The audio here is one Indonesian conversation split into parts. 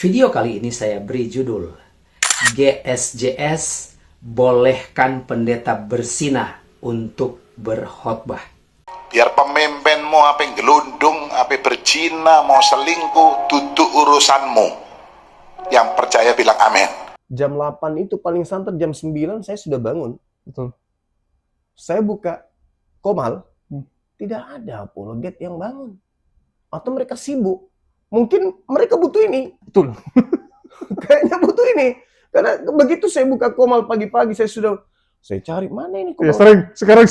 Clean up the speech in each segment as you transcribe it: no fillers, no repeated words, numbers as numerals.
Video kali ini saya beri judul GSJS bolehkan pendeta bersinah untuk berkhotbah. Biar pemimpinmu apa gelundung, apa berzina, mau selingkuh, duduk urusanmu. Yang percaya bilang amin. Jam 8 itu paling santer, jam 9 saya sudah bangun. Betul. Saya buka Komal, tidak ada apologet yang bangun. Atau mereka sibuk. Mungkin mereka butuh ini. Betul. Kayaknya butuh ini. Karena begitu saya buka Komal pagi-pagi, saya cari, mana ini Ya Komal? sering, sekarang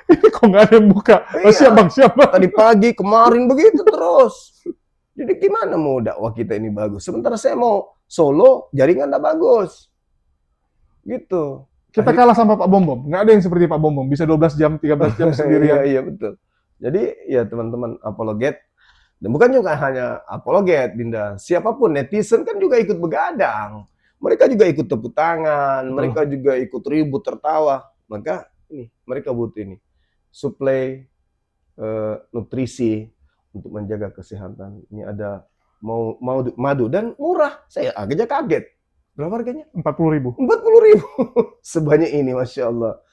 ini kok nggak ada yang buka. Oh, Iya. siap bang, siap bang. Tadi pagi, kemarin begitu terus. Jadi gimana mau dakwah kita ini bagus? Sementara saya mau solo, jaringan nggak bagus. Gitu. Kita kalah sama Pak Bom-Bom. Nggak ada yang seperti Pak Bom-Bom. Bisa 12 jam, 13 jam sendirian. Iya, betul. Jadi ya teman-teman apologet, dan bukan juga hanya apologet, Dinda. Siapapun, netizen kan juga ikut begadang. Mereka juga ikut tepuk tangan, mereka juga ikut ribut, tertawa. Maka ini, mereka butuh ini. Suplai nutrisi untuk menjaga kesehatan. Ini ada madu dan murah. Saya agaknya kaget. Berapa harganya? 40.000. 40.000. Sebanyak ini, Masya Allah.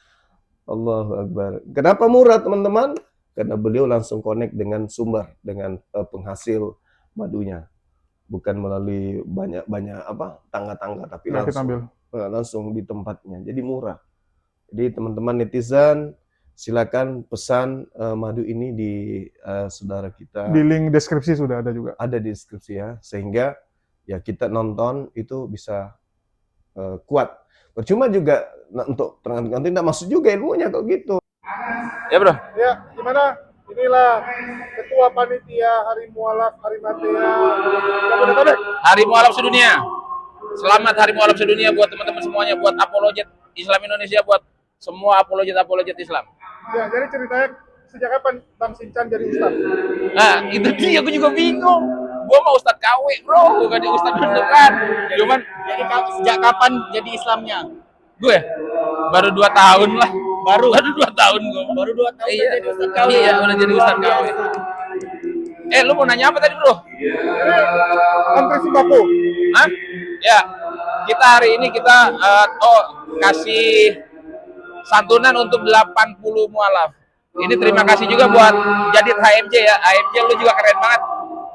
Allahu Akbar. Kenapa murah, teman-teman? Karena beliau langsung connect dengan sumber, dengan penghasil madunya. Bukan melalui banyak tangga-tangga, tapi Nah, kita ambil. langsung di tempatnya. Jadi murah. Jadi teman-teman netizen, silakan pesan madu ini di saudara kita. Di link deskripsi sudah ada juga. Ada di deskripsi ya, sehingga ya kita nonton itu bisa kuat. Percuma juga untuk terang-terangan tidak masuk juga ilmunya kalau gitu. Ya bro. Ya, gimana? Inilah Ketua Panitia Hari Mualaf Hari Matea Jabodetabek. Hari Mualaf Sedunia. Selamat Hari Mualaf Sedunia buat teman-teman semuanya, buat apologet Islam Indonesia, buat semua apologet Islam. Ya, jadi ceritanya sejak kapan Bang Sincan jadi ustaz? Nah, itu dia, aku juga bingung. Gua mau Ustadz KW, bro, bukan di Ustadz beneran. Cuman, Jadi sejak kapan jadi Islamnya? gue baru 2 tahun lah. Baru 2 tahun gue. baru 2 tahun Iya, jadi Ustaz KW. iya, udah jadi Ustadz KW. Lu mau nanya apa tadi, bro? Antri sembako. Hah? Ya, kita hari ini kita kasih santunan untuk 80 mualaf. Ini terima kasih juga buat Jadid HMJ ya. HMJ lu juga keren banget.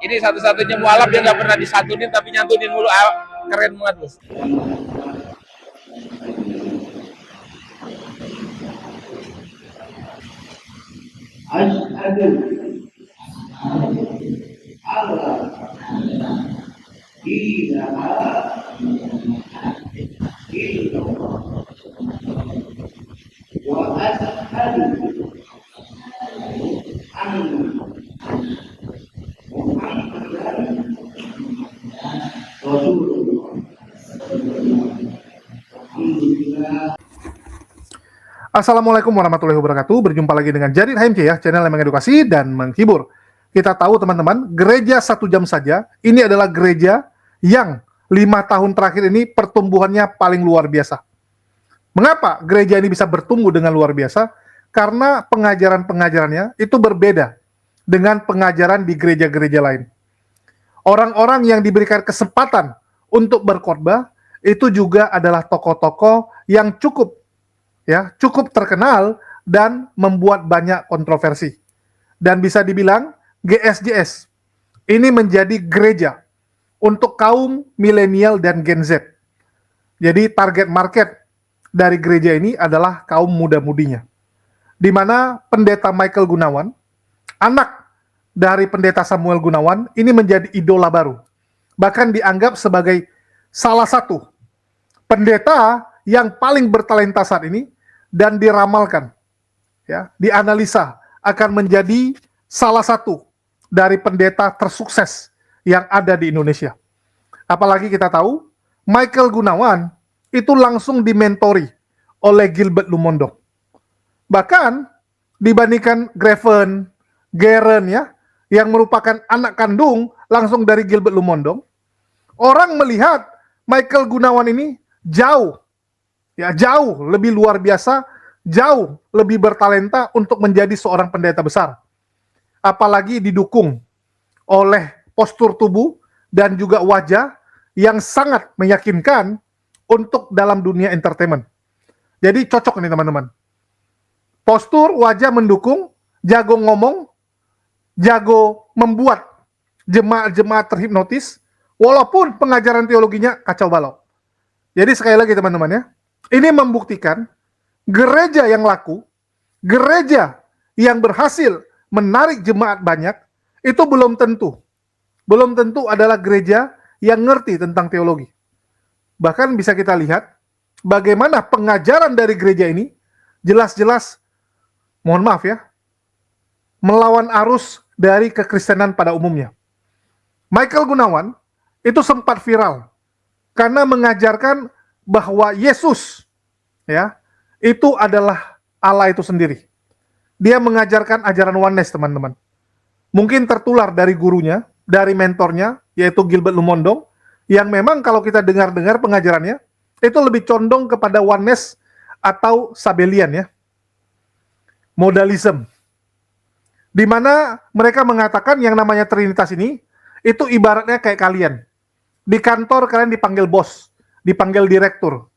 Ini satu-satunya mualaf yang nggak pernah disantunin tapi nyantunin mulu. Keren banget, Bos. Asyhadu alla ilaha illallah wa asyhadu anna Muhammadan Rasulullah. Alhamdulillah. Assalamualaikum warahmatullahi wabarakatuh. Berjumpa lagi dengan Jadid HMC ya, channel yang mengedukasi dan menghibur. Kita tahu teman-teman, gereja 1 jam saja, ini adalah gereja yang 5 tahun terakhir ini pertumbuhannya paling luar biasa. Mengapa gereja ini bisa bertumbuh dengan luar biasa? Karena pengajaran-pengajarannya itu berbeda dengan pengajaran di gereja-gereja lain. Orang-orang yang diberikan kesempatan untuk berkhotbah itu juga adalah tokoh-tokoh yang cukup terkenal dan membuat banyak kontroversi. Dan bisa dibilang GSJS ini menjadi gereja untuk kaum milenial dan Gen Z. Jadi target market dari gereja ini adalah kaum muda-mudinya. Di mana pendeta Michael Gunawan, anak dari pendeta Samuel Gunawan, ini menjadi idola baru. Bahkan dianggap sebagai salah satu pendeta yang paling bertalenta saat ini, dan diramalkan, ya, dianalisa akan menjadi salah satu dari pendeta tersukses yang ada di Indonesia. Apalagi kita tahu, Michael Gunawan itu langsung dimentori oleh Gilbert Lumondo. Bahkan dibandingkan Geren ya, yang merupakan anak kandung langsung dari Gilbert Lumondo, orang melihat Michael Gunawan ini jauh lebih luar biasa, jauh lebih bertalenta untuk menjadi seorang pendeta besar. Apalagi didukung oleh postur tubuh dan juga wajah yang sangat meyakinkan untuk dalam dunia entertainment. Jadi cocok nih teman-teman. Postur, wajah mendukung, jago ngomong, jago membuat jemaat-jemaat terhipnotis, walaupun pengajaran teologinya kacau balau. Jadi sekali lagi teman-teman ya, ini membuktikan gereja yang laku, gereja yang berhasil menarik jemaat banyak, itu belum tentu adalah gereja yang ngerti tentang teologi. Bahkan bisa kita lihat bagaimana pengajaran dari gereja ini jelas-jelas, mohon maaf ya, melawan arus dari kekristenan pada umumnya. Michael Gunawan itu sempat viral karena mengajarkan bahwa Yesus ya itu adalah Allah itu sendiri. Dia mengajarkan ajaran oneness, teman-teman. Mungkin tertular dari gurunya, dari mentornya, yaitu Gilbert Lumondong, yang memang kalau kita dengar-dengar pengajarannya, itu lebih condong kepada oneness atau Sabellian ya. Modalism. Di mana mereka mengatakan yang namanya Trinitas ini, itu ibaratnya kayak kalian. Di kantor kalian dipanggil bos, dipanggil direktur.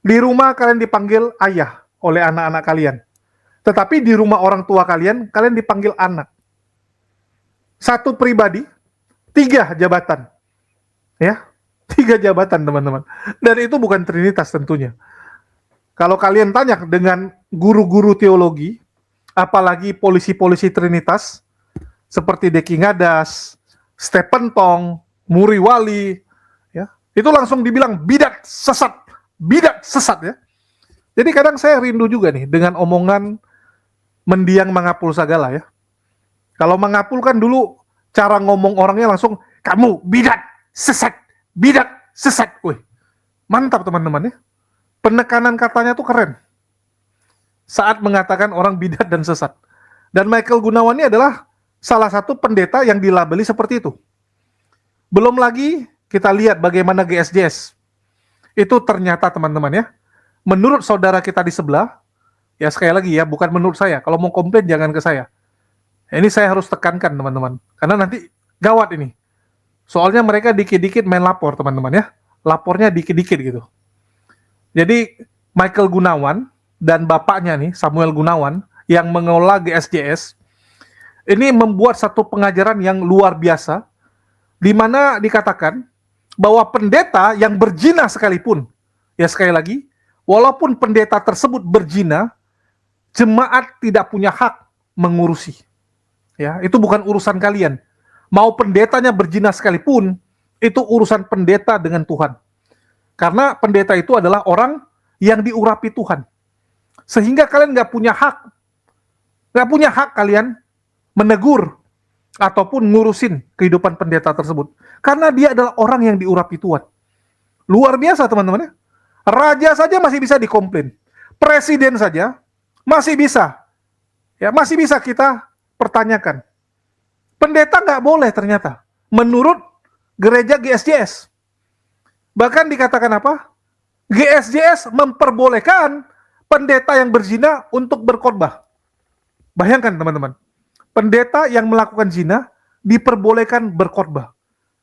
Di rumah kalian dipanggil ayah oleh anak-anak kalian. Tetapi di rumah orang tua kalian dipanggil anak. Satu pribadi, 3 jabatan. Ya, 3 jabatan teman-teman. Dan itu bukan Trinitas tentunya. Kalau kalian tanya dengan guru-guru teologi, apalagi polisi-polisi Trinitas, seperti Deki Ngadas, Stephen Tong, Muri Wali, ya, itu langsung dibilang bidat sesat ya. Jadi kadang saya rindu juga nih dengan omongan mendiang mengapul segala ya. Kalau mengapul kan dulu cara ngomong orangnya langsung, kamu bidat sesat. Wih, mantap teman-teman ya. Penekanan katanya tuh keren. Saat mengatakan orang bidat dan sesat. Dan Michael Gunawan ini adalah salah satu pendeta yang dilabeli seperti itu. Belum lagi kita lihat bagaimana GSJS. Itu ternyata teman-teman ya, menurut saudara kita di sebelah, ya sekali lagi ya, bukan menurut saya. Kalau mau komplain jangan ke saya. Ini saya harus tekankan teman-teman. Karena nanti gawat ini. Soalnya mereka dikit-dikit main lapor teman-teman ya. Lapornya dikit-dikit gitu. Jadi Michael Gunawan dan bapaknya nih, Samuel Gunawan, yang mengelola GSJS, ini membuat satu pengajaran yang luar biasa, di mana dikatakan bahwa pendeta yang berzina sekalipun, ya sekali lagi, walaupun pendeta tersebut berzina, jemaat tidak punya hak mengurusi. Ya, itu bukan urusan kalian. Mau pendetanya berzina sekalipun, itu urusan pendeta dengan Tuhan. Karena pendeta itu adalah orang yang diurapi Tuhan. Sehingga kalian nggak punya hak kalian menegur ataupun ngurusin kehidupan pendeta tersebut. Karena dia adalah orang yang diurapi Tuhan. Luar biasa teman-teman ya. Raja saja masih bisa dikomplain. Presiden saja masih bisa. Ya, masih bisa kita pertanyakan. Pendeta nggak boleh ternyata. Menurut gereja GSJS. Bahkan dikatakan apa? GSJS memperbolehkan pendeta yang berzina untuk berkhotbah. Bayangkan teman-teman. Pendeta yang melakukan zina diperbolehkan berkhotbah.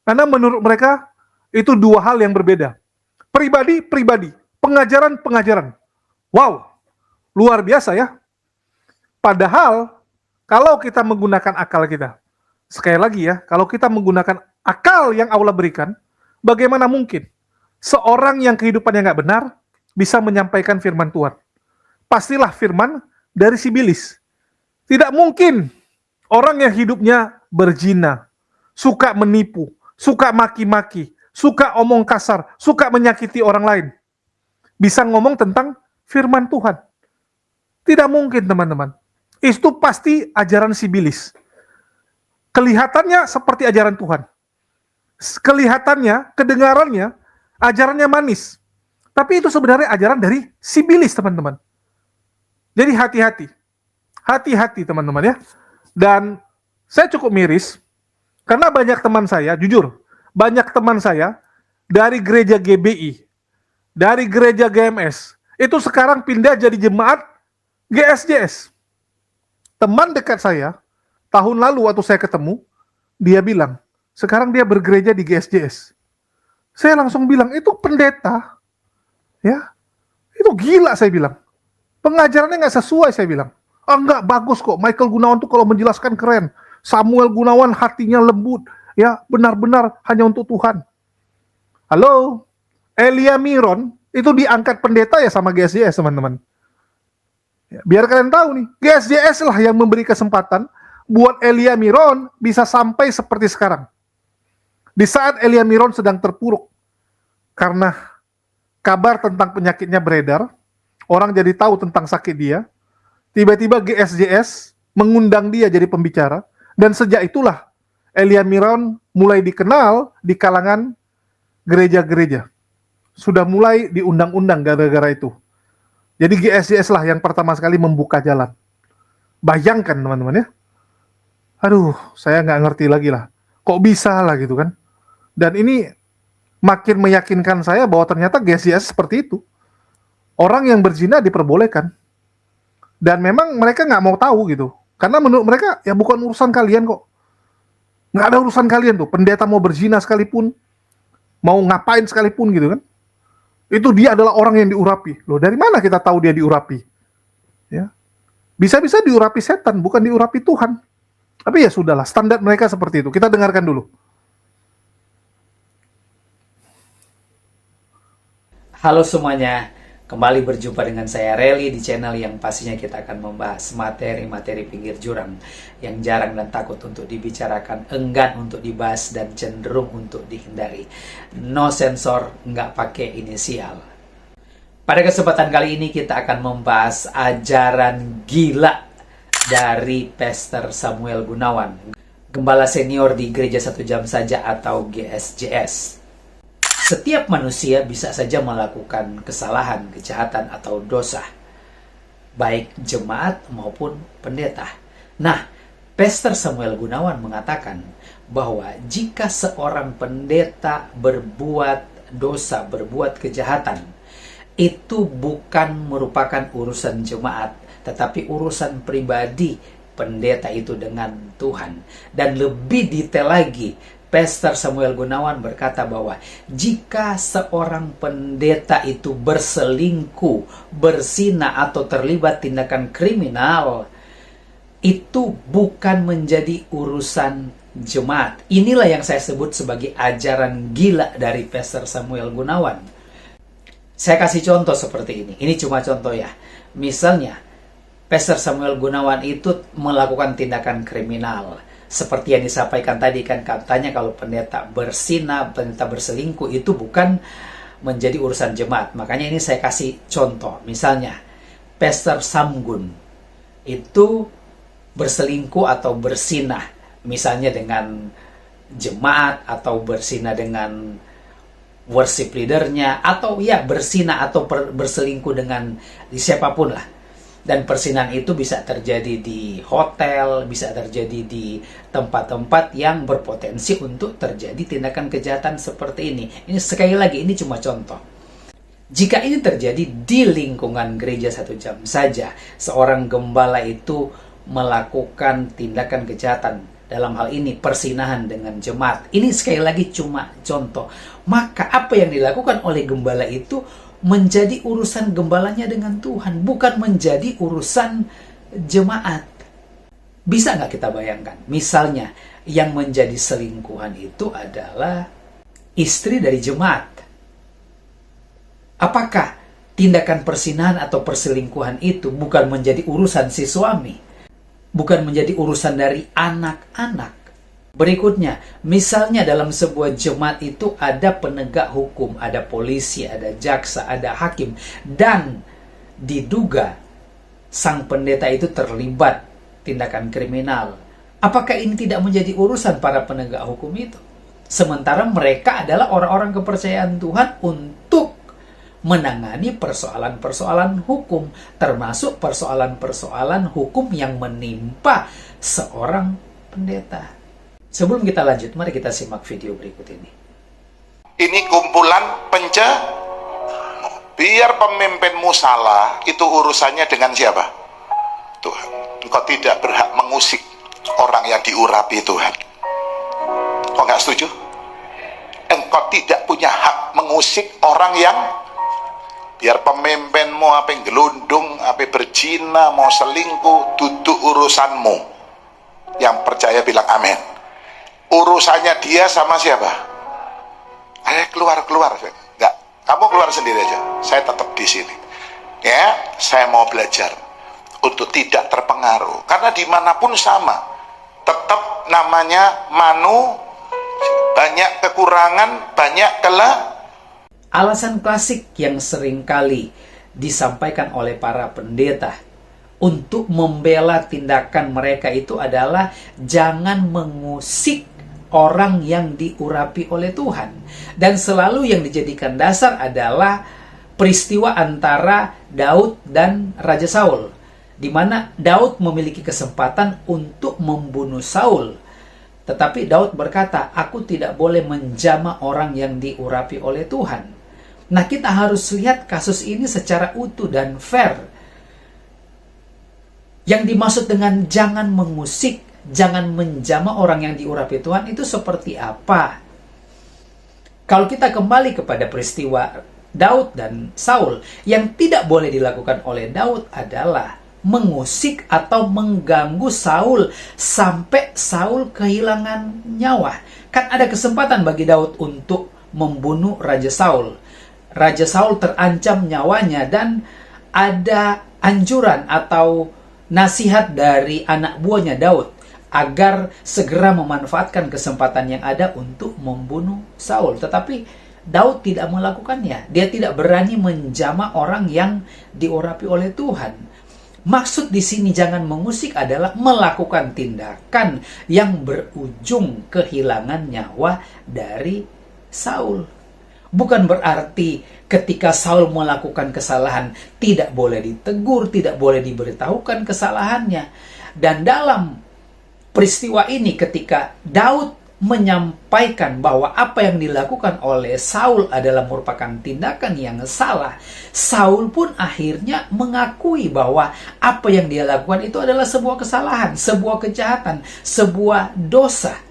Karena menurut mereka itu dua hal yang berbeda. Pribadi, pengajaran. Wow, luar biasa ya. Padahal kalau kita menggunakan akal kita, sekali lagi ya, kalau kita menggunakan akal yang Allah berikan, bagaimana mungkin seorang yang kehidupannya nggak benar bisa menyampaikan firman Tuhan? Pastilah firman dari sibilis. Tidak mungkin orang yang hidupnya berzina, suka menipu, suka maki-maki, suka omong kasar, suka menyakiti orang lain, bisa ngomong tentang firman Tuhan. Tidak mungkin teman-teman. Itu pasti ajaran sibilis. Kelihatannya seperti ajaran Tuhan. Kelihatannya, kedengarannya, ajarannya manis. Tapi itu sebenarnya ajaran dari sibilis teman-teman. Jadi hati-hati. Hati-hati teman-teman ya. Dan saya cukup miris, karena banyak teman saya, jujur, banyak teman saya dari gereja GBI, dari gereja GMS, itu sekarang pindah jadi jemaat GSJS. Teman dekat saya, tahun lalu waktu saya ketemu, dia bilang, sekarang dia bergereja di GSJS. Saya langsung bilang, itu pendeta, ya, itu gila saya bilang. Pengajarannya nggak sesuai saya bilang. Ah, nggak, bagus kok. Michael Gunawan tuh kalau menjelaskan keren. Samuel Gunawan hatinya lembut, ya, benar-benar hanya untuk Tuhan. Halo, Elia Miron itu diangkat pendeta ya sama GSJS, teman-teman. Ya, biar kalian tahu nih, GSJS lah yang memberi kesempatan buat Elia Miron bisa sampai seperti sekarang. Di saat Elia Miron sedang terpuruk karena kabar tentang penyakitnya beredar, orang jadi tahu tentang sakit dia, tiba-tiba GSJS mengundang dia jadi pembicara, dan sejak itulah Elia Miron mulai dikenal di kalangan gereja-gereja. Sudah mulai diundang-undang gara-gara itu. Jadi GSJS lah yang pertama sekali membuka jalan. Bayangkan teman-teman ya. Aduh, saya nggak ngerti lagi lah. Kok bisa lah gitu kan. Dan ini makin meyakinkan saya bahwa ternyata GSJS seperti itu. Orang yang berzina diperbolehkan. Dan memang mereka nggak mau tahu gitu. Karena menurut mereka, ya bukan urusan kalian kok. Nggak ada urusan kalian tuh. Pendeta mau berzina sekalipun, mau ngapain sekalipun gitu kan. Itu dia adalah orang yang diurapi. Loh, dari mana kita tahu dia diurapi? Ya. Bisa-bisa diurapi setan, bukan diurapi Tuhan. Tapi ya sudahlah, standar mereka seperti itu. Kita dengarkan dulu. Halo semuanya, kembali berjumpa dengan saya Reli di channel yang pastinya kita akan membahas materi-materi pinggir jurang yang jarang dan takut untuk dibicarakan, enggan untuk dibahas dan cenderung untuk dihindari. No sensor, nggak pakai inisial. Pada kesempatan kali ini kita akan membahas ajaran gila dari Pastor Samuel Gunawan, gembala senior di Gereja Satu Jam Saja atau GSJS. Setiap manusia bisa saja melakukan kesalahan, kejahatan, atau dosa, baik jemaat maupun pendeta. Nah, Pastor Samuel Gunawan mengatakan bahwa jika seorang pendeta berbuat dosa, berbuat kejahatan, itu bukan merupakan urusan jemaat, tetapi urusan pribadi pendeta itu dengan Tuhan. Dan lebih detail lagi, Pastor Samuel Gunawan berkata bahwa jika seorang pendeta itu berselingkuh, berzina, atau terlibat tindakan kriminal, itu bukan menjadi urusan jemaat. Inilah yang saya sebut sebagai ajaran gila dari Pastor Samuel Gunawan. Saya kasih contoh seperti ini. Ini cuma contoh ya. Misalnya, Pastor Samuel Gunawan itu melakukan tindakan kriminal. Seperti yang disampaikan tadi kan, katanya kalau pendeta berzina, pendeta berselingkuh itu bukan menjadi urusan jemaat. Makanya ini saya kasih contoh. Misalnya, Pastor Samgun itu berselingkuh atau bersinah, misalnya dengan jemaat, atau bersinah dengan worship leadernya, atau ya bersinah atau berselingkuh dengan siapapun lah. Dan persinahan itu bisa terjadi di hotel, bisa terjadi di tempat-tempat yang berpotensi untuk terjadi tindakan kejahatan seperti ini. Ini sekali lagi, ini cuma contoh. Jika ini terjadi di lingkungan Gereja Satu Jam Saja, seorang gembala itu melakukan tindakan kejahatan, dalam hal ini persinahan dengan jemaat. Ini sekali lagi cuma contoh. Maka apa yang dilakukan oleh gembala itu menjadi urusan gembalanya dengan Tuhan, bukan menjadi urusan jemaat. Bisa nggak kita bayangkan? Misalnya, yang menjadi selingkuhan itu adalah istri dari jemaat. Apakah tindakan persinahan atau perselingkuhan itu bukan menjadi urusan si suami? Bukan menjadi urusan dari anak-anak? Berikutnya, misalnya dalam sebuah jemaat itu ada penegak hukum, ada polisi, ada jaksa, ada hakim, dan diduga sang pendeta itu terlibat tindakan kriminal. Apakah ini tidak menjadi urusan para penegak hukum itu? Sementara mereka adalah orang-orang kepercayaan Tuhan untuk menangani persoalan-persoalan hukum, termasuk persoalan-persoalan hukum yang menimpa seorang pendeta. Sebelum kita lanjut, mari kita simak video berikut ini. Ini kumpulan biar pemimpinmu salah, itu urusannya dengan siapa? Tuhan. Engkau tidak berhak mengusik orang yang diurapi Tuhan. Kau nggak setuju? Engkau tidak punya hak mengusik orang yang biar pemimpinmu apa yang gelundung, apa berzina, mau selingkuh, duduk urusanmu. Yang percaya bilang amin. Urusannya dia sama siapa? Ayo keluar. Enggak, kamu keluar sendiri aja. Saya tetap di sini. Ya, saya mau belajar untuk tidak terpengaruh. Karena dimanapun sama. Tetap namanya banyak kekurangan, banyak Alasan klasik yang seringkali disampaikan oleh para pendeta untuk membela tindakan mereka itu adalah jangan mengusik orang yang diurapi oleh Tuhan. Dan selalu yang dijadikan dasar adalah peristiwa antara Daud dan Raja Saul, di mana Daud memiliki kesempatan untuk membunuh Saul. Tetapi Daud berkata, aku tidak boleh menjamah orang yang diurapi oleh Tuhan. Nah, kita harus lihat kasus ini secara utuh dan fair. Yang dimaksud dengan jangan mengusik, jangan menjamah orang yang diurapi Tuhan itu seperti apa? Kalau kita kembali kepada peristiwa Daud dan Saul, yang tidak boleh dilakukan oleh Daud adalah mengusik atau mengganggu Saul sampai Saul kehilangan nyawa. Kan ada kesempatan bagi Daud untuk membunuh Raja Saul. Raja Saul terancam nyawanya dan ada anjuran atau nasihat dari anak buahnya Daud agar segera memanfaatkan kesempatan yang ada untuk membunuh Saul. Tetapi Daud tidak melakukannya. Dia tidak berani menjamah orang yang diurapi oleh Tuhan. Maksud di sini jangan mengusik adalah melakukan tindakan yang berujung kehilangan nyawa dari Saul. Bukan berarti ketika Saul melakukan kesalahan tidak boleh ditegur, tidak boleh diberitahukan kesalahannya. Dan dalam peristiwa ini ketika Daud menyampaikan bahwa apa yang dilakukan oleh Saul adalah merupakan tindakan yang salah, Saul pun akhirnya mengakui bahwa apa yang dia lakukan itu adalah sebuah kesalahan, sebuah kejahatan, sebuah dosa.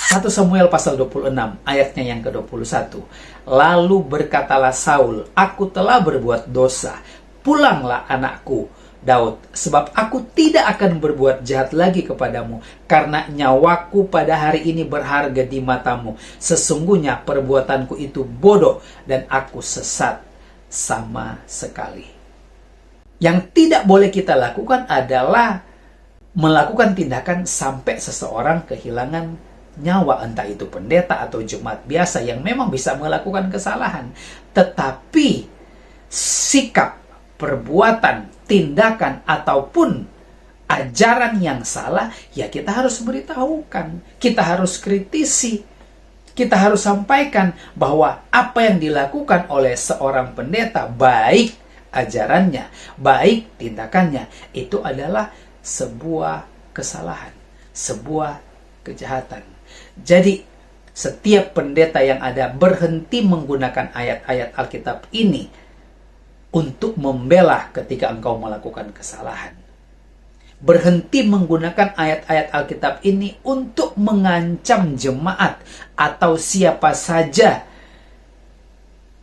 1 Samuel pasal 26 ayatnya yang ke-21. Lalu berkatalah Saul, aku telah berbuat dosa. Pulanglah anakku Daud, sebab aku tidak akan berbuat jahat lagi kepadamu, karena nyawaku pada hari ini berharga di matamu. Sesungguhnya perbuatanku itu bodoh dan aku sesat sama sekali. Yang tidak boleh kita lakukan adalah melakukan tindakan sampai seseorang kehilangan nyawa, entah itu pendeta atau jemaat biasa yang memang bisa melakukan kesalahan. Tetapi sikap, perbuatan, tindakan, ataupun ajaran yang salah, ya kita harus beritahukan. Kita harus kritisi. Kita harus sampaikan bahwa apa yang dilakukan oleh seorang pendeta, baik ajarannya, baik tindakannya, itu adalah sebuah kesalahan, sebuah kejahatan. Jadi, setiap pendeta yang ada berhenti menggunakan ayat-ayat Alkitab ini untuk membela ketika engkau melakukan kesalahan. Berhenti menggunakan ayat-ayat Alkitab ini untuk mengancam jemaat atau siapa saja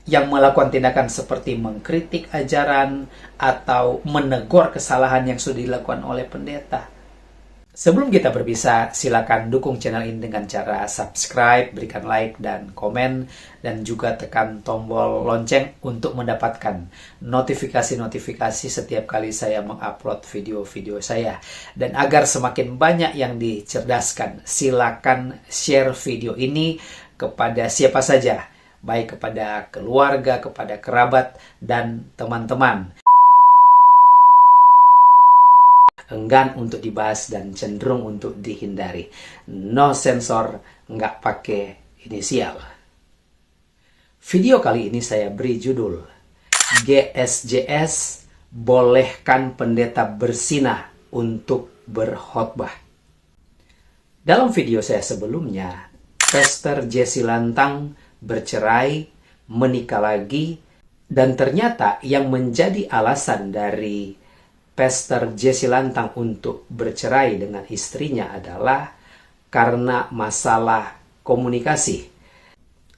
yang melakukan tindakan seperti mengkritik ajaran atau menegur kesalahan yang sudah dilakukan oleh pendeta. Sebelum kita berpisah, silakan dukung channel ini dengan cara subscribe, berikan like dan komen, dan juga tekan tombol lonceng untuk mendapatkan notifikasi-notifikasi setiap kali saya mengupload video-video saya. Dan agar semakin banyak yang dicerdaskan, silakan share video ini kepada siapa saja, baik kepada keluarga, kepada kerabat, dan teman-teman. Enggan untuk dibahas dan cenderung untuk dihindari. No sensor, nggak pakai inisial. Video kali ini saya beri judul GSJS bolehkan pendeta bersinah untuk berkhotbah. Dalam video saya sebelumnya, Pastor Jesse Lantang bercerai, menikah lagi, dan ternyata yang menjadi alasan dari Pastor Jesse Lantang untuk bercerai dengan istrinya adalah karena masalah komunikasi.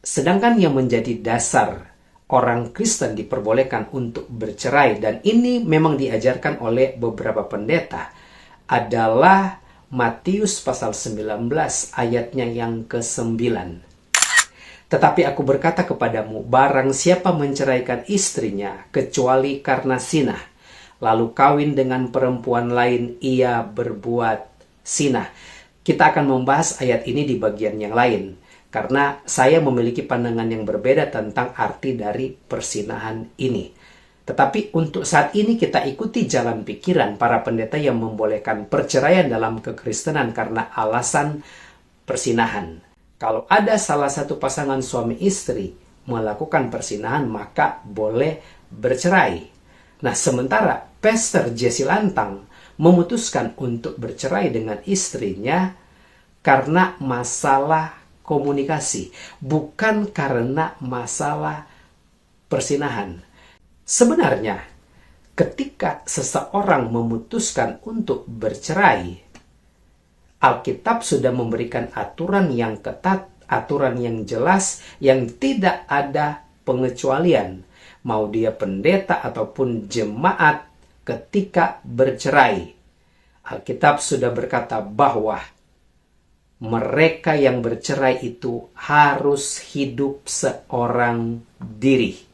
Sedangkan yang menjadi dasar orang Kristen diperbolehkan untuk bercerai, dan ini memang diajarkan oleh beberapa pendeta, adalah Matius pasal 19 ayatnya yang ke-9. Tetapi aku berkata kepadamu, barang siapa menceraikan istrinya kecuali karena sinah, lalu kawin dengan perempuan lain, ia berbuat sinah. Kita akan membahas ayat ini di bagian yang lain, karena saya memiliki pandangan yang berbeda tentang arti dari persinahan ini. Tetapi untuk saat ini kita ikuti jalan pikiran para pendeta yang membolehkan perceraian dalam kekristenan karena alasan persinahan. Kalau ada salah satu pasangan suami istri melakukan persinahan, maka boleh bercerai. Nah, sementara Pastor Jesse Lantang memutuskan untuk bercerai dengan istrinya karena masalah komunikasi, bukan karena masalah persinahan. Sebenarnya, ketika seseorang memutuskan untuk bercerai, Alkitab sudah memberikan aturan yang ketat, aturan yang jelas, yang tidak ada pengecualian. Mau dia pendeta ataupun jemaat, ketika bercerai, Alkitab sudah berkata bahwa mereka yang bercerai itu harus hidup seorang diri.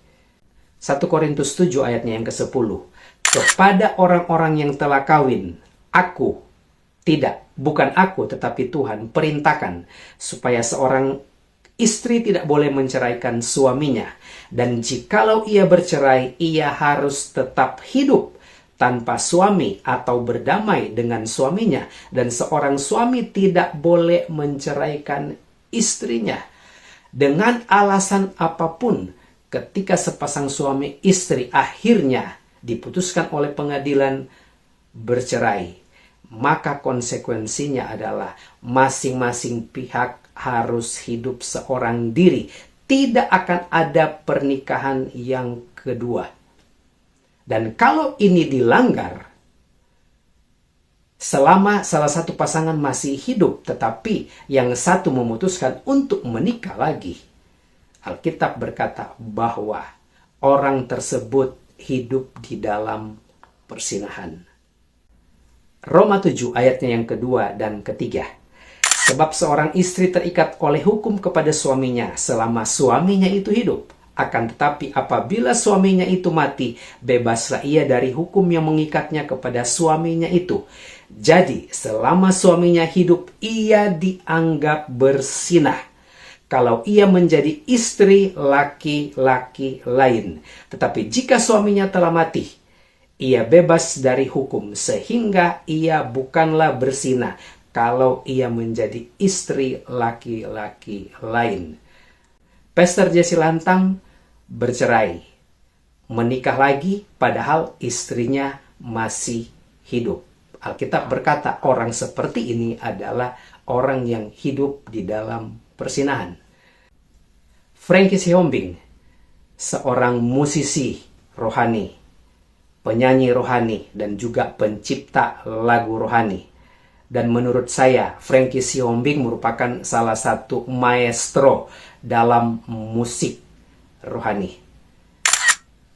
1 Korintus 7 ayatnya yang ke-10. Kepada orang-orang yang telah kawin, bukan aku tetapi Tuhan perintahkan supaya seorang istri tidak boleh menceraikan suaminya. Dan jikalau ia bercerai, ia harus tetap hidup tanpa suami atau berdamai dengan suaminya, dan seorang suami tidak boleh menceraikan istrinya dengan alasan apapun. Ketika sepasang suami istri akhirnya diputuskan oleh pengadilan bercerai, maka konsekuensinya adalah masing-masing pihak harus hidup seorang diri. Tidak akan ada pernikahan yang kedua. Dan kalau ini dilanggar, selama salah satu pasangan masih hidup, tetapi yang satu memutuskan untuk menikah lagi, Alkitab berkata bahwa orang tersebut hidup di dalam persinahan. Roma 7 ayatnya yang kedua dan ketiga. Sebab seorang istri terikat oleh hukum kepada suaminya selama suaminya itu hidup. Akan tetapi apabila suaminya itu mati, bebaslah ia dari hukum yang mengikatnya kepada suaminya itu. Jadi selama suaminya hidup, ia dianggap bersinah kalau ia menjadi istri laki-laki lain. Tetapi jika suaminya telah mati, ia bebas dari hukum, sehingga ia bukanlah bersinah kalau ia menjadi istri laki-laki lain. Pastor Jesse Lantang bercerai, menikah lagi padahal istrinya masih hidup. Alkitab berkata orang seperti ini adalah orang yang hidup di dalam persinahan. Frankie Siombing, seorang musisi rohani, penyanyi rohani, dan juga pencipta lagu rohani. Dan menurut saya, Frankie Siombing merupakan salah satu maestro dalam musik rohani.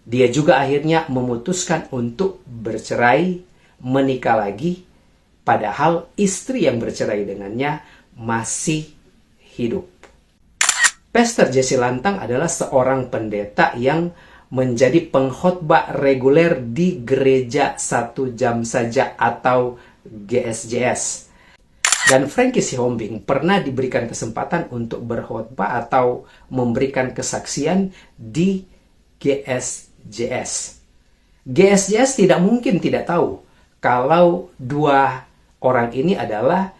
Dia juga akhirnya memutuskan untuk bercerai, menikah lagi, padahal istri yang bercerai dengannya masih hidup. Pastor Jesse Lantang adalah seorang pendeta yang menjadi pengkhotbah reguler di gereja 1 jam saja atau GSJS. Dan Frankie Siombing pernah diberikan kesempatan untuk berkhotbah atau memberikan kesaksian di GSJS. GSJS tidak mungkin tidak tahu kalau dua orang ini adalah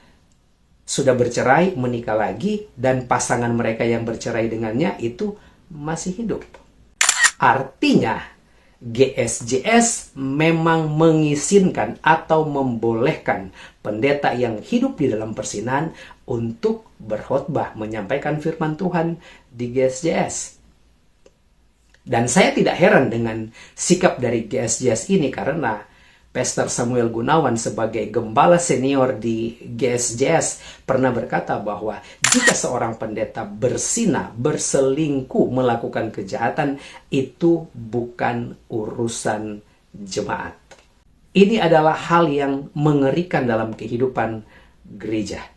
sudah bercerai, menikah lagi, dan pasangan mereka yang bercerai dengannya itu masih hidup. Artinya, GSJS memang mengizinkan atau membolehkan pendeta yang hidup di dalam persinahan untuk berkhotbah, menyampaikan firman Tuhan di GSJS. Dan saya tidak heran dengan sikap dari GSJS ini karena Pastor Samuel Gunawan sebagai gembala senior di GSJS pernah berkata bahwa jika seorang pendeta berzina, berselingkuh, melakukan kejahatan, itu bukan urusan jemaat. Ini adalah hal yang mengerikan dalam kehidupan gereja.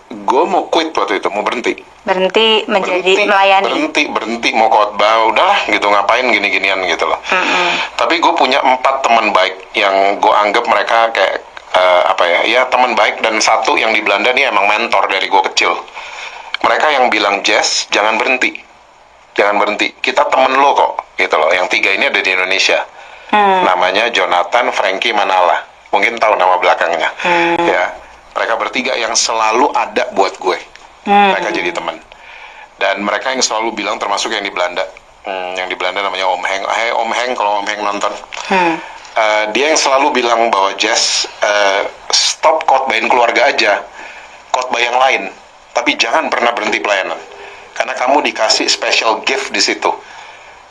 Gue mau quit waktu itu, mau berhenti. Berhenti melayani. Berhenti mau khotbah, udahlah gitu, ngapain gini-ginian gitu loh. Tapi gue punya 4 teman baik yang gue anggap mereka kayak teman baik, dan satu yang di Belanda nih emang mentor dari gue kecil. Mereka yang bilang, Jess, jangan berhenti, kita temen lo kok, gitu loh. Yang 3 ini ada di Indonesia. Namanya Jonathan, Frankie, Manala. Mungkin tahu nama belakangnya. Ya, mereka bertiga yang selalu ada buat gue. Mereka jadi teman. Dan mereka yang selalu bilang, termasuk yang di Belanda. Yang di Belanda namanya Om Heng. Hey Om Heng, kalau Om Heng nonton. Dia yang selalu bilang bahwa Jess, stop khotbahin keluarga aja, khotbah yang lain, tapi jangan pernah berhenti pelayanan, karena kamu dikasih special gift di situ.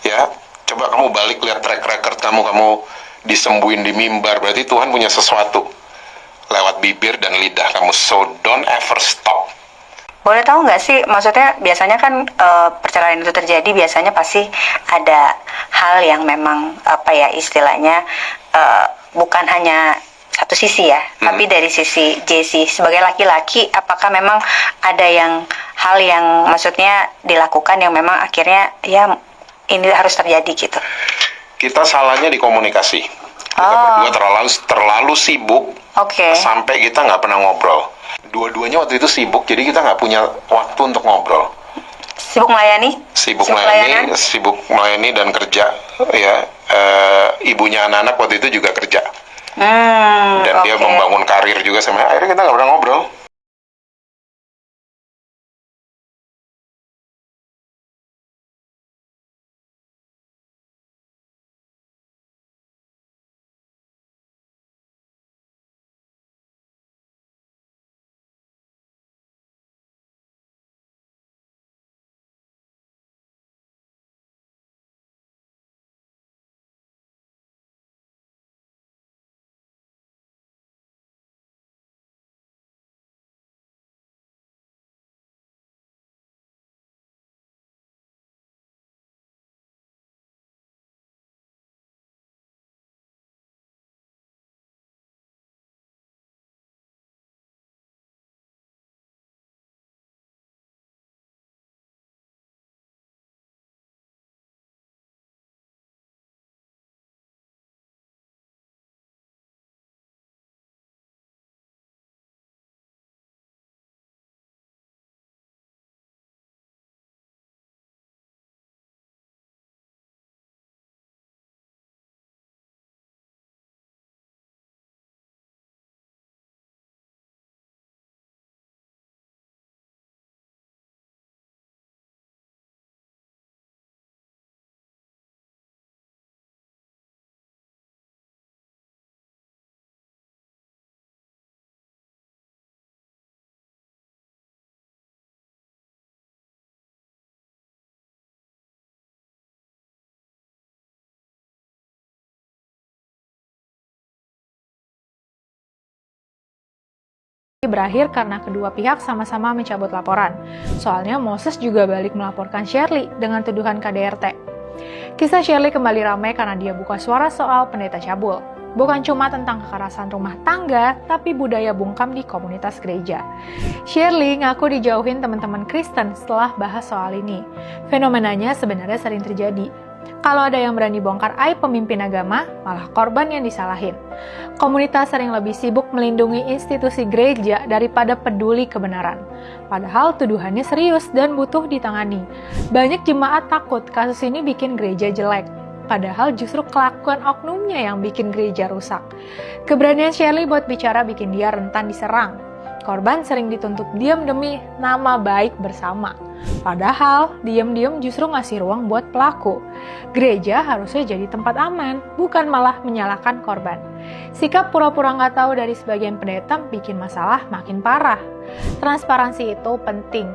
Ya, coba kamu balik lihat track record kamu disembuhin di mimbar, berarti Tuhan punya sesuatu lewat bibir dan lidah kamu. So don't ever stop. Boleh tahu nggak sih, maksudnya biasanya kan perceraian itu terjadi, biasanya pasti ada hal yang memang istilahnya bukan hanya satu sisi ya, tapi dari sisi JC sebagai laki-laki, apakah memang ada hal yang maksudnya dilakukan yang memang akhirnya ya ini harus terjadi gitu? Kita salahnya di komunikasi. Kita berdua terlalu sibuk, sampai kita nggak pernah ngobrol. Dua-duanya waktu itu sibuk, jadi kita nggak punya waktu untuk ngobrol. Sibuk melayani? Sibuk melayani dan kerja. Ya, ibunya anak-anak waktu itu juga kerja. Dan dia membangun karir juga sama. Akhirnya kita nggak pernah ngobrol. Berakhir karena kedua pihak sama-sama mencabut laporan. Soalnya Moses juga balik melaporkan Shirley dengan tuduhan KDRT. Kisah Shirley kembali ramai karena dia buka suara soal pendeta cabul. Bukan cuma tentang kekerasan rumah tangga, tapi budaya bungkam di komunitas gereja. Shirley ngaku dijauhin teman-teman Kristen setelah bahas soal ini. Fenomenanya sebenarnya sering terjadi. Kalau ada yang berani bongkar aib pemimpin agama, malah korban yang disalahin. Komunitas sering lebih sibuk melindungi institusi gereja daripada peduli kebenaran. Padahal tuduhannya serius dan butuh ditangani. Banyak jemaat takut kasus ini bikin gereja jelek. Padahal justru kelakuan oknumnya yang bikin gereja rusak. Keberanian Shirley buat bicara bikin dia rentan diserang. Korban sering dituntut diam demi nama baik bersama. Padahal diam-diam justru ngasih ruang buat pelaku. Gereja harusnya jadi tempat aman, bukan malah menyalahkan korban. Sikap pura-pura nggak tahu dari sebagian pendeta bikin masalah makin parah. Transparansi itu penting,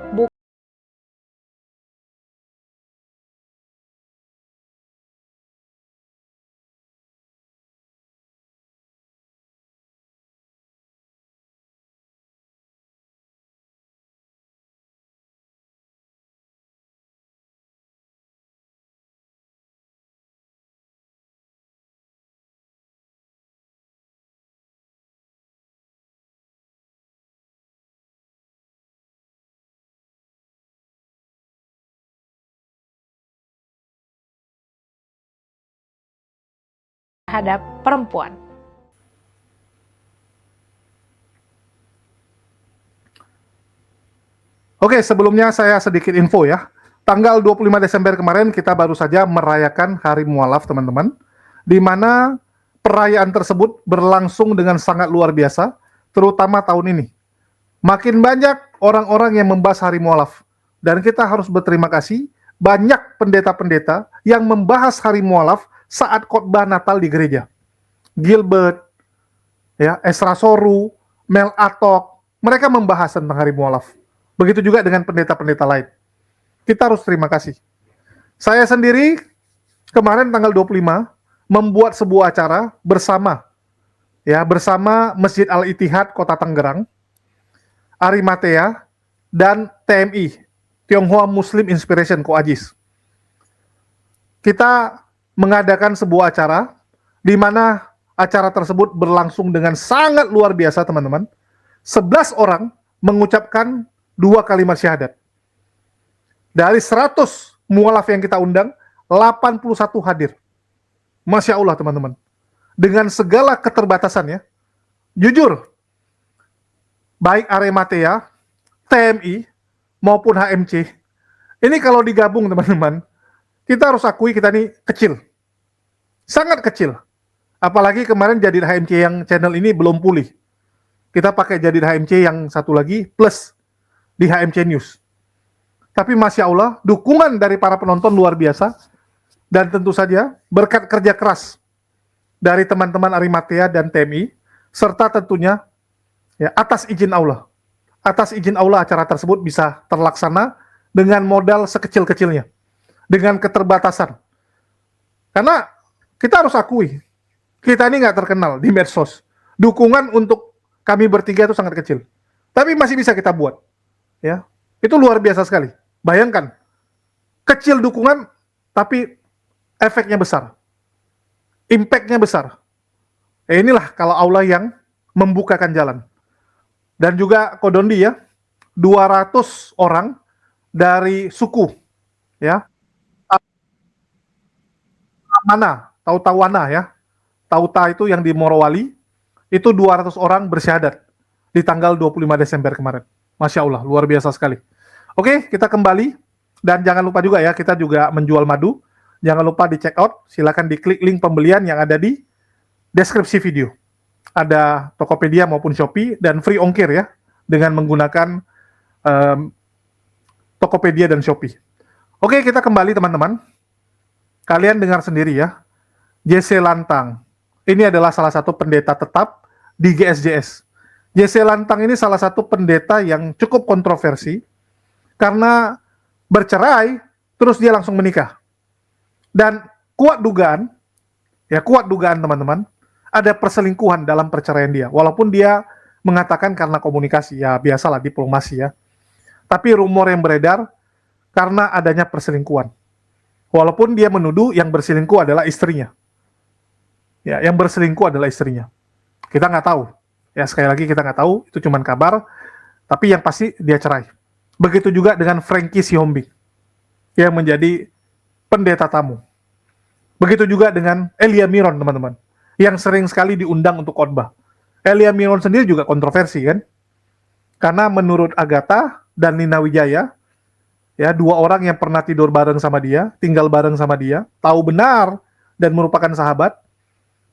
terhadap perempuan. Oke, sebelumnya saya sedikit info ya. Tanggal 25 Desember kemarin kita baru saja merayakan Hari Mualaf, teman-teman. Di mana perayaan tersebut berlangsung dengan sangat luar biasa, terutama tahun ini. Makin banyak orang-orang yang membahas Hari Mualaf. Dan kita harus berterima kasih, banyak pendeta-pendeta yang membahas Hari Mualaf saat khotbah Natal di gereja. Gilbert, ya, Esra Soru, Mel Atok, mereka membahas tentang Hari Mualaf. Begitu juga dengan pendeta-pendeta lain. Kita harus terima kasih. Saya sendiri kemarin tanggal 25 membuat sebuah acara bersama Masjid Al-Ittihad Kota Tangerang, Arimatea, dan TMI, Tionghoa Muslim Inspiration Koajis. Kita mengadakan sebuah acara di mana acara tersebut berlangsung dengan sangat luar biasa, teman-teman. 11 orang mengucapkan 2 kalimat syahadat. Dari 100 mualaf yang kita undang, 81 hadir. Masya Allah, teman-teman. Dengan segala keterbatasannya, jujur, baik Arimatea, TMI, maupun HMC, ini kalau digabung, teman-teman, kita harus akui kita ini kecil. Sangat kecil. Apalagi kemarin Jadid HMC yang channel ini belum pulih. Kita pakai Jadid HMC yang satu lagi, plus di HMC News. Tapi Masya Allah, dukungan dari para penonton luar biasa, dan tentu saja berkat kerja keras dari teman-teman Arimatea dan TMI, serta tentunya ya, atas izin Allah. Atas izin Allah acara tersebut bisa terlaksana dengan modal sekecil-kecilnya, dengan keterbatasan. Karena kita harus akui, kita ini nggak terkenal di medsos. Dukungan untuk kami bertiga itu sangat kecil. Tapi masih bisa kita buat. Ya, itu luar biasa sekali. Bayangkan, kecil dukungan, tapi efeknya besar. Impact-nya besar. Inilah kalau Allah yang membukakan jalan. Dan juga Kodondi ya, 200 orang dari suku, ya, mana, Tautawana ya, Tauta itu yang di Morowali, itu 200 orang bersyahadat di tanggal 25 Desember kemarin. Masya Allah, luar biasa sekali. Oke, kita kembali, dan jangan lupa juga ya, kita juga menjual madu. Jangan lupa di check out, silakan diklik link pembelian yang ada di deskripsi video. Ada Tokopedia maupun Shopee, dan free ongkir ya, dengan menggunakan Tokopedia dan Shopee. Oke, kita kembali teman-teman. Kalian dengar sendiri ya, JC Lantang. Ini adalah salah satu pendeta tetap di GSJS. JC Lantang ini salah satu pendeta yang cukup kontroversi, karena bercerai, terus dia langsung menikah. Dan kuat dugaan teman-teman, ada perselingkuhan dalam perceraian dia. Walaupun dia mengatakan karena komunikasi, ya biasalah diplomasi ya. Tapi rumor yang beredar karena adanya perselingkuhan. Walaupun dia menuduh yang berselingkuh adalah istrinya. Ya, yang berselingkuh adalah istrinya. Kita nggak tahu. Ya, sekali lagi kita nggak tahu, itu cuma kabar. Tapi yang pasti dia cerai. Begitu juga dengan Frankie Sihombing yang menjadi pendeta tamu. Begitu juga dengan Elia Miron, teman-teman, yang sering sekali diundang untuk khotbah. Elia Miron sendiri juga kontroversi kan? Karena menurut Agatha dan Nina Wijaya, ya, 2 orang yang pernah tidur bareng sama dia, tinggal bareng sama dia, tahu benar dan merupakan sahabat,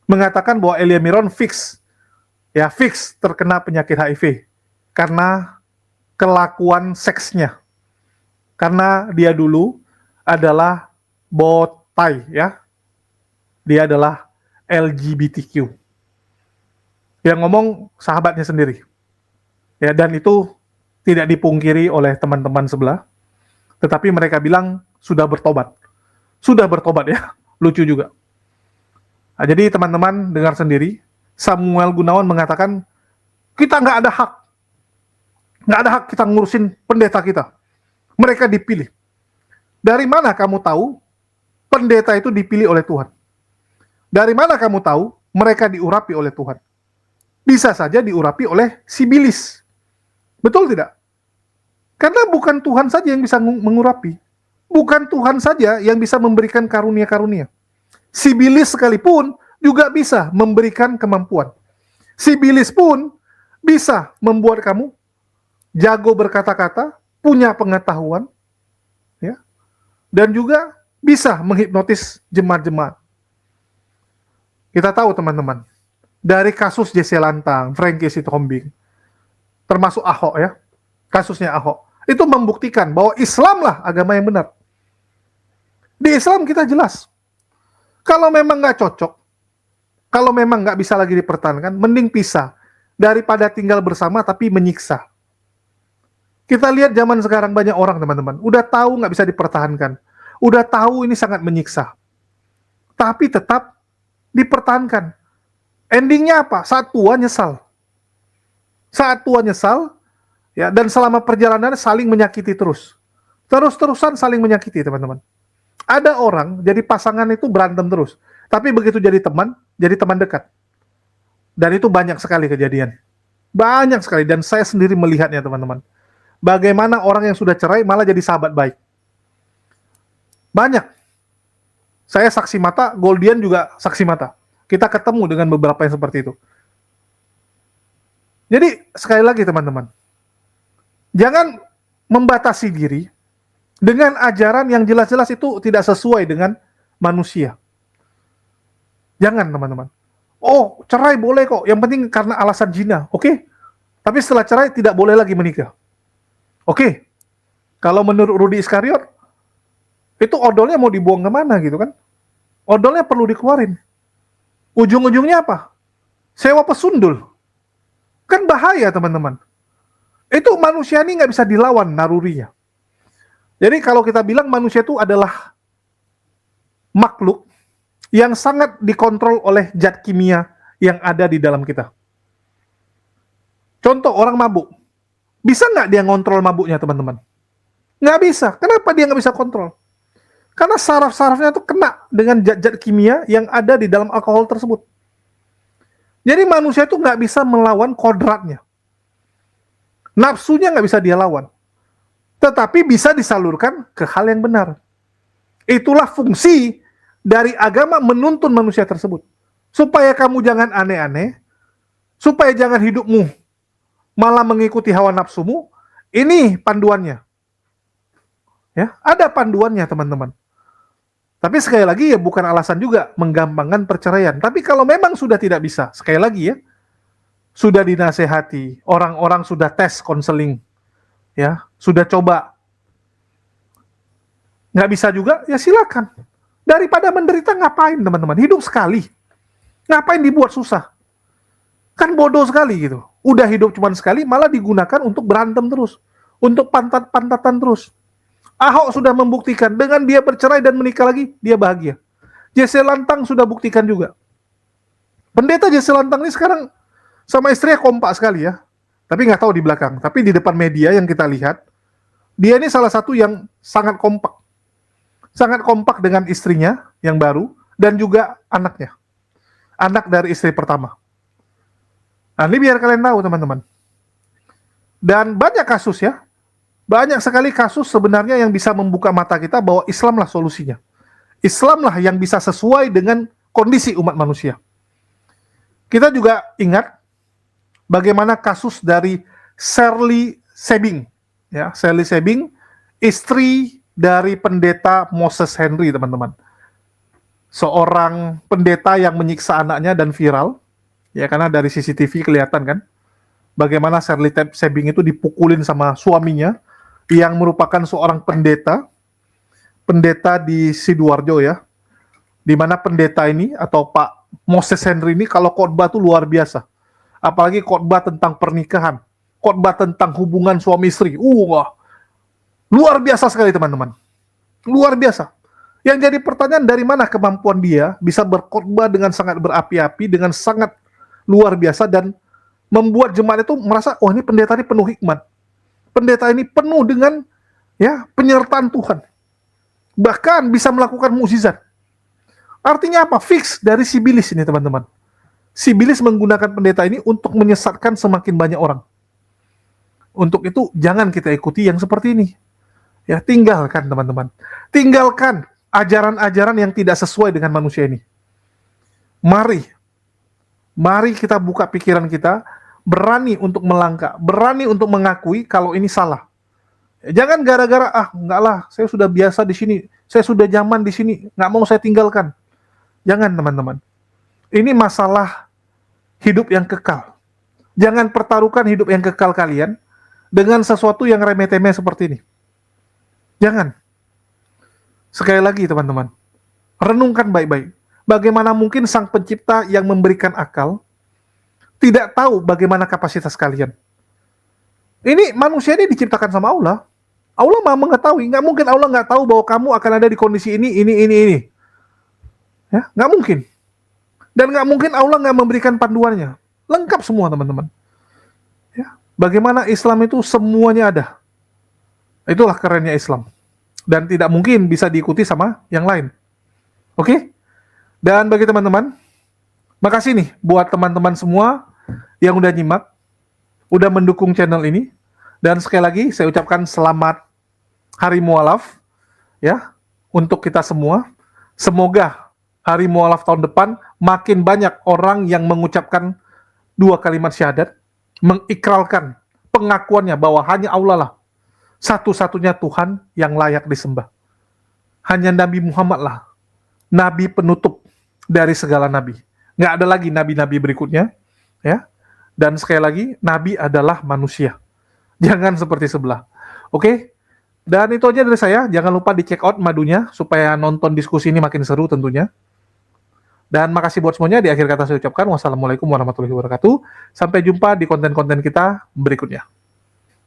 mengatakan bahwa Elia Miron fix terkena penyakit HIV karena kelakuan seksnya. Karena dia dulu adalah botai ya. Dia adalah LGBTQ. Yang ngomong sahabatnya sendiri. Ya, dan itu tidak dipungkiri oleh teman-teman sebelah. Tetapi mereka bilang sudah bertobat. Sudah bertobat ya. Lucu juga. Nah, jadi teman-teman dengar sendiri, Samuel Gunawan mengatakan, kita nggak ada hak. Nggak ada hak kita ngurusin pendeta kita. Mereka dipilih. Dari mana kamu tahu pendeta itu dipilih oleh Tuhan? Dari mana kamu tahu mereka diurapi oleh Tuhan? Bisa saja diurapi oleh sibilis. Betul tidak? Karena bukan Tuhan saja yang bisa mengurapi. Bukan Tuhan saja yang bisa memberikan karunia-karunia. Sibilis sekalipun juga bisa memberikan kemampuan. Sibilis pun bisa membuat kamu jago berkata-kata, punya pengetahuan, ya, dan juga bisa menghipnotis jemaat-jemaat. Kita tahu teman-teman, dari kasus Jesse Lantang, Frankie Sitombing, termasuk Ahok ya, kasusnya Ahok, itu membuktikan bahwa Islam lah agama yang benar. Di Islam kita jelas, kalau memang nggak cocok, kalau memang nggak bisa lagi dipertahankan, mending pisah daripada tinggal bersama tapi menyiksa. Kita lihat zaman sekarang banyak orang teman-teman, udah tahu nggak bisa dipertahankan, udah tahu ini sangat menyiksa, tapi tetap dipertahankan. Endingnya apa? Saat tua nyesal. Saat tua nyesal, ya, dan selama perjalanan saling menyakiti terus. Terus-terusan saling menyakiti teman-teman. Ada orang jadi pasangan itu berantem terus, tapi begitu jadi teman dekat. Dan itu banyak sekali kejadian. Banyak sekali, dan saya sendiri melihatnya teman-teman. Bagaimana orang yang sudah cerai malah jadi sahabat baik. Banyak. Saya saksi mata, Goldian juga saksi mata. Kita ketemu dengan beberapa yang seperti itu. Jadi, sekali lagi teman-teman, jangan membatasi diri dengan ajaran yang jelas-jelas itu tidak sesuai dengan manusia. Jangan teman-teman. Oh, cerai boleh kok, yang penting karena alasan zina, oke? Tapi setelah cerai tidak boleh lagi menikah. Oke, kalau menurut Rudi Iskariot, itu odolnya mau dibuang kemana gitu kan? Odolnya perlu dikeluarin. Ujung-ujungnya apa? Sewa pesundul. Kan bahaya teman-teman. Itu manusia ini nggak bisa dilawan nalurinya. Jadi kalau kita bilang manusia itu adalah makhluk yang sangat dikontrol oleh zat kimia yang ada di dalam kita. Contoh orang mabuk. Bisa nggak dia ngontrol mabuknya teman-teman? Nggak bisa. Kenapa dia nggak bisa kontrol? Karena saraf-sarafnya itu kena dengan zat-zat kimia yang ada di dalam alkohol tersebut. Jadi manusia itu nggak bisa melawan kodratnya. Nafsunya nggak bisa dia lawan. Tetapi bisa disalurkan ke hal yang benar. Itulah fungsi dari agama menuntun manusia tersebut. Supaya kamu jangan aneh-aneh, supaya jangan hidupmu malah mengikuti hawa nafsumu, ini panduannya. Ya, ada panduannya teman-teman. Tapi sekali lagi ya bukan alasan juga menggampangkan perceraian. Tapi kalau memang sudah tidak bisa, sekali lagi ya, sudah dinasehati, orang-orang sudah tes konseling, ya, sudah coba, nggak bisa juga, ya silakan. Daripada menderita ngapain teman-teman? Hidup sekali, ngapain dibuat susah? Kan bodoh sekali gitu. Udah hidup cuma sekali, malah digunakan untuk berantem terus, untuk pantat-pantatan terus. Ahok sudah membuktikan, dengan dia bercerai dan menikah lagi, dia bahagia. Jesse Lantang sudah buktikan juga. Pendeta Jesse Lantang ini sekarang sama istrinya kompak sekali ya. Tapi nggak tahu di belakang. Tapi di depan media yang kita lihat, dia ini salah satu yang sangat kompak. Sangat kompak dengan istrinya yang baru, dan juga anaknya. Anak dari istri pertama. Nah, ini biar kalian tahu teman-teman. Dan banyak kasus ya. Banyak sekali kasus sebenarnya yang bisa membuka mata kita bahwa Islamlah solusinya. Islamlah yang bisa sesuai dengan kondisi umat manusia. Kita juga ingat bagaimana kasus dari Shirley Sebing. Ya, Shirley Sebing, istri dari pendeta Moses Henry, teman-teman. Seorang pendeta yang menyiksa anaknya dan viral. Ya, karena dari CCTV kelihatan kan, bagaimana Shirley Sebing itu dipukulin sama suaminya, yang merupakan seorang pendeta di Sidoarjo ya, di mana pendeta ini atau Pak Moses Henry ini kalau khotbah tuh luar biasa, apalagi khotbah tentang pernikahan, khotbah tentang hubungan suami istri, wah, luar biasa sekali teman-teman, luar biasa. Yang jadi pertanyaan, dari mana kemampuan dia bisa berkhotbah dengan sangat berapi-api, dengan sangat luar biasa, dan membuat jemaat itu merasa, oh ini pendeta ini penuh hikmat. Pendeta ini penuh dengan ya penyertaan Tuhan. Bahkan bisa melakukan mukjizat. Artinya apa? Fix dari Sibilis ini teman-teman. Sibilis menggunakan pendeta ini untuk menyesatkan semakin banyak orang. Untuk itu jangan kita ikuti yang seperti ini. Ya, tinggalkan teman-teman. Tinggalkan ajaran-ajaran yang tidak sesuai dengan manusia ini. Mari kita buka pikiran kita, berani untuk melangkah, berani untuk mengakui kalau ini salah. Jangan gara-gara, enggak lah, saya sudah biasa di sini, saya sudah nyaman di sini, nggak mau saya tinggalkan. Jangan teman-teman. Ini masalah hidup yang kekal. Jangan pertaruhkan hidup yang kekal kalian dengan sesuatu yang remeh-temeh seperti ini. Jangan. Sekali lagi teman-teman, renungkan baik-baik. Bagaimana mungkin Sang Pencipta yang memberikan akal tidak tahu bagaimana kapasitas kalian? Ini manusia ini diciptakan sama Allah. Allah Maha mengetahui. Nggak mungkin Allah nggak tahu bahwa kamu akan ada di kondisi ini. Ya, nggak mungkin. Dan nggak mungkin Allah nggak memberikan panduannya. Lengkap semua teman-teman. Ya, bagaimana Islam itu semuanya ada. Itulah kerennya Islam. Dan tidak mungkin bisa diikuti sama yang lain. Oke? Dan bagi teman-teman, makasih nih buat teman-teman semua yang udah nyimak, udah mendukung channel ini. Dan sekali lagi saya ucapkan selamat Hari Mu'alaf ya untuk kita semua. Semoga Hari Mu'alaf tahun depan makin banyak orang yang mengucapkan 2 kalimat syahadat, mengikrarkan pengakuannya bahwa hanya Allah lah satu-satunya Tuhan yang layak disembah. Hanya Nabi Muhammad lah nabi penutup dari segala nabi. Nggak ada lagi nabi-nabi berikutnya, ya. Dan sekali lagi, nabi adalah manusia. Jangan seperti sebelah. Oke? Dan itu aja dari saya. Jangan lupa di check out madunya supaya nonton diskusi ini makin seru tentunya. Dan makasih buat semuanya. Di akhir kata saya ucapkan wassalamualaikum warahmatullahi wabarakatuh. Sampai jumpa di konten-konten kita berikutnya.